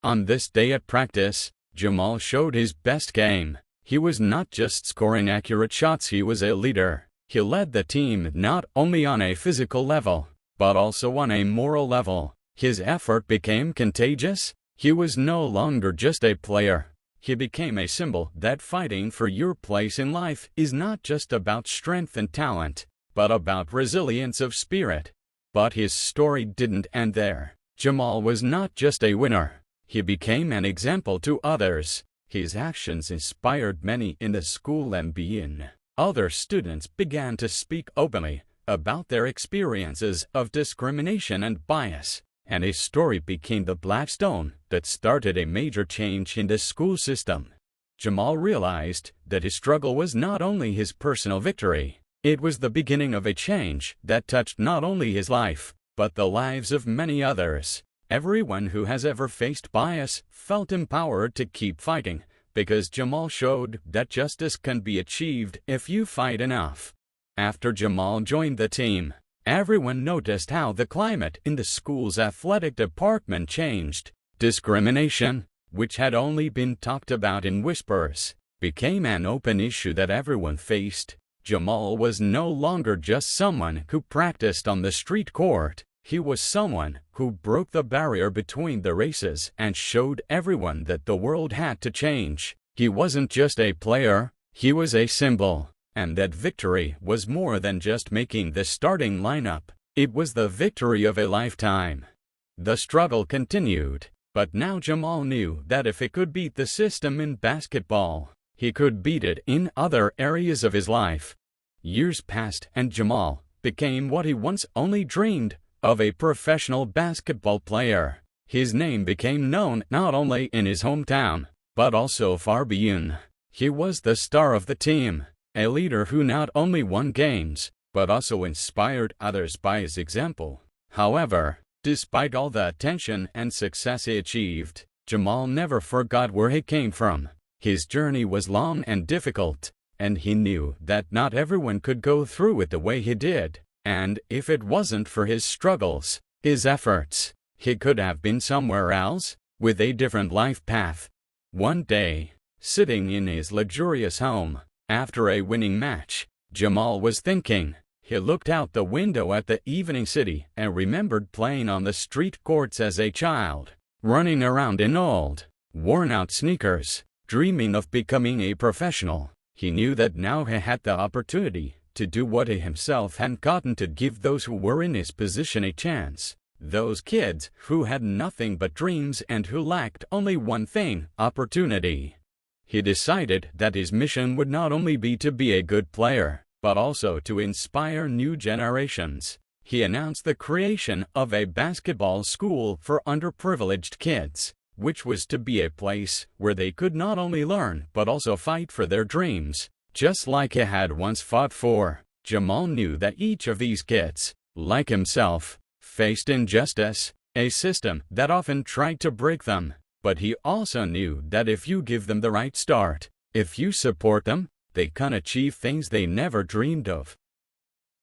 On this day at practice, Jamal showed his best game. He was not just scoring accurate shots, he was a leader. He led the team not only on a physical level, but also on a moral level. His effort became contagious. He was no longer just a player. He became a symbol that fighting for your place in life is not just about strength and talent, but about resilience of spirit. But his story didn't end there. Jamal was not just a winner. He became an example to others. His actions inspired many in the school and beyond. Other students began to speak openly about their experiences of discrimination and bias, and his story became the blackstone that started a major change in the school system. Jamal realized that his struggle was not only his personal victory, it was the beginning of a change that touched not only his life, but the lives of many others. Everyone who has ever faced bias felt empowered to keep fighting, because Jamal showed that justice can be achieved if you fight enough. After Jamal joined the team, everyone noticed how the climate in the school's athletic department changed. Discrimination, which had only been talked about in whispers, became an open issue that everyone faced. Jamal was no longer just someone who practiced on the street court. He was someone who broke the barrier between the races and showed everyone that the world had to change. He wasn't just a player, he was a symbol. And that victory was more than just making the starting lineup. It was the victory of a lifetime. The struggle continued, but now Jamal knew that if he could beat the system in basketball, he could beat it in other areas of his life. Years passed and Jamal became what he once only dreamed of, a professional basketball player. His name became known not only in his hometown, but also far beyond. He was the star of the team. A leader who not only won games, but also inspired others by his example. However, despite all the attention and success he achieved, Jamal never forgot where he came from. His journey was long and difficult, and he knew that not everyone could go through it the way he did. And if it wasn't for his struggles, his efforts, he could have been somewhere else, with a different life path. One day, sitting in his luxurious home, after a winning match, Jamal was thinking. He looked out the window at the evening city and remembered playing on the street courts as a child, running around in old, worn-out sneakers, dreaming of becoming a professional. He knew that now he had the opportunity to do what he himself hadn't gotten, to give those who were in his position a chance. Those kids who had nothing but dreams and who lacked only one thing: opportunity. He decided that his mission would not only be to be a good player, but also to inspire new generations. He announced the creation of a basketball school for underprivileged kids, which was to be a place where they could not only learn but also fight for their dreams, just like he had once fought for. Jamal knew that each of these kids, like himself, faced injustice, a system that often tried to break them. But he also knew that if you give them the right start, if you support them, they can achieve things they never dreamed of.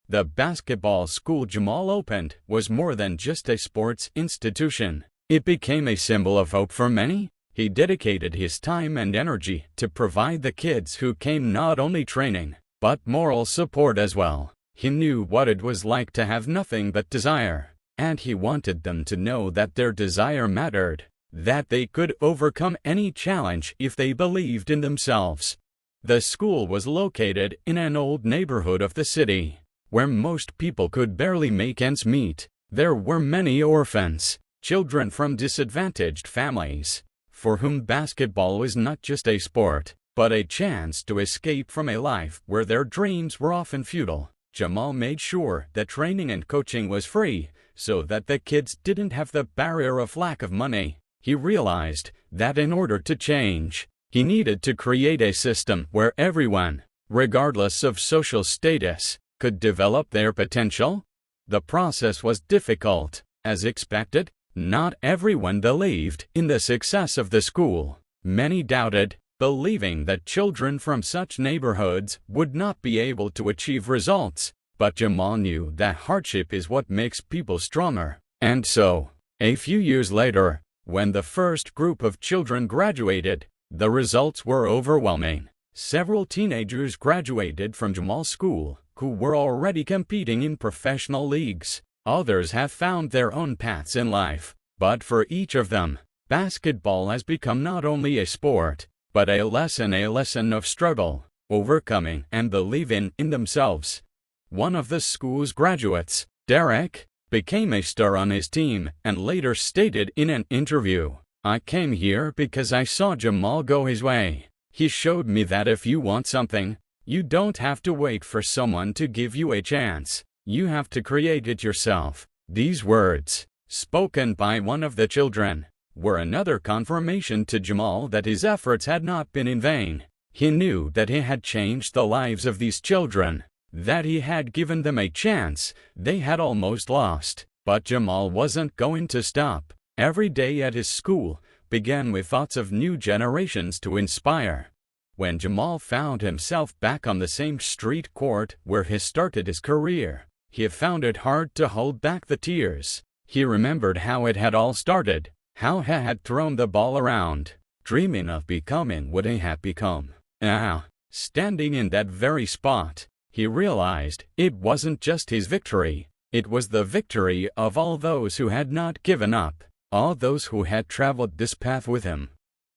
The basketball school Jamal opened was more than just a sports institution. It became a symbol of hope for many. He dedicated his time and energy to provide the kids who came not only training, but moral support as well. He knew what it was like to have nothing but desire, and he wanted them to know that their desire mattered, that they could overcome any challenge if they believed in themselves. The school was located in an old neighborhood of the city, where most people could barely make ends meet. There were many orphans, children from disadvantaged families, for whom basketball was not just a sport, but a chance to escape from a life where their dreams were often futile. Jamal made sure that training and coaching was free, so that the kids didn't have the barrier of lack of money. He realized that in order to change, he needed to create a system where everyone, regardless of social status, could develop their potential. The process was difficult. As expected, not everyone believed in the success of the school. Many doubted, believing that children from such neighborhoods would not be able to achieve results. But Jamal knew that hardship is what makes people stronger. And so, a few years later, when the first group of children graduated, the results were overwhelming. Several teenagers graduated from Jamal's school who were already competing in professional leagues. Others have found their own paths in life. But for each of them, basketball has become not only a sport, but a lesson of struggle, overcoming, and believing in themselves. One of the school's graduates, Derek, became a star on his team and later stated in an interview, "I came here because I saw Jamal go his way. He showed me that if you want something, you don't have to wait for someone to give you a chance. You have to create it yourself." These words, spoken by one of the children, were another confirmation to Jamal that his efforts had not been in vain. He knew that he had changed the lives of these children, that he had given them a chance they had almost lost. But Jamal wasn't going to stop. Every day at his school began with thoughts of new generations to inspire. When Jamal found himself back on the same street court where he started his career, he found it hard to hold back the tears. He remembered how it had all started, how he had thrown the ball around, dreaming of becoming what he had become. Now, standing in that very spot, he realized it wasn't just his victory, it was the victory of all those who had not given up, all those who had traveled this path with him.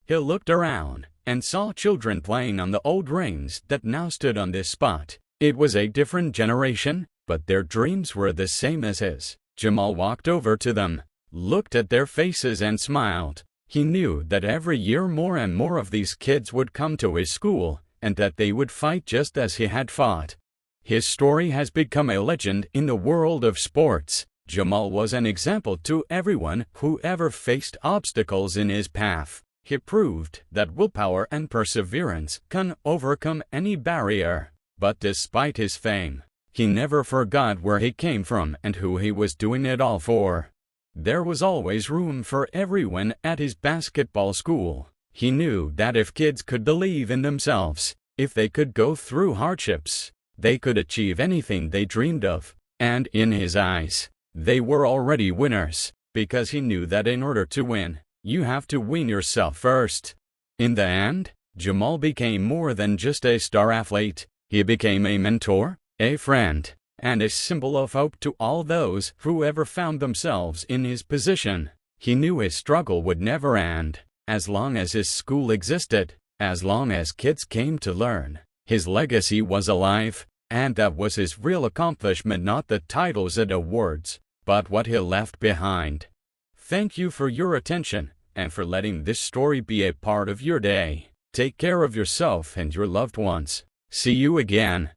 He looked around and saw children playing on the old rings that now stood on this spot. It was a different generation, but their dreams were the same as his. Jamal walked over to them, looked at their faces and smiled. He knew that every year more and more of these kids would come to his school, and that they would fight just as he had fought. His story has become a legend in the world of sports. Jamal was an example to everyone who ever faced obstacles in his path. He proved that willpower and perseverance can overcome any barrier. But despite his fame, he never forgot where he came from and who he was doing it all for. There was always room for everyone at his basketball school. He knew that if kids could believe in themselves, if they could go through hardships, they could achieve anything they dreamed of. And in his eyes, they were already winners, because he knew that in order to win, you have to win yourself first. In the end, Jamal became more than just a star athlete. He became a mentor, a friend, and a symbol of hope to all those who ever found themselves in his position. He knew his struggle would never end. As long as his school existed, as long as kids came to learn, his legacy was alive, and that was his real accomplishment, not the titles and awards, but what he left behind. Thank you for your attention, and for letting this story be a part of your day. Take care of yourself and your loved ones. See you again.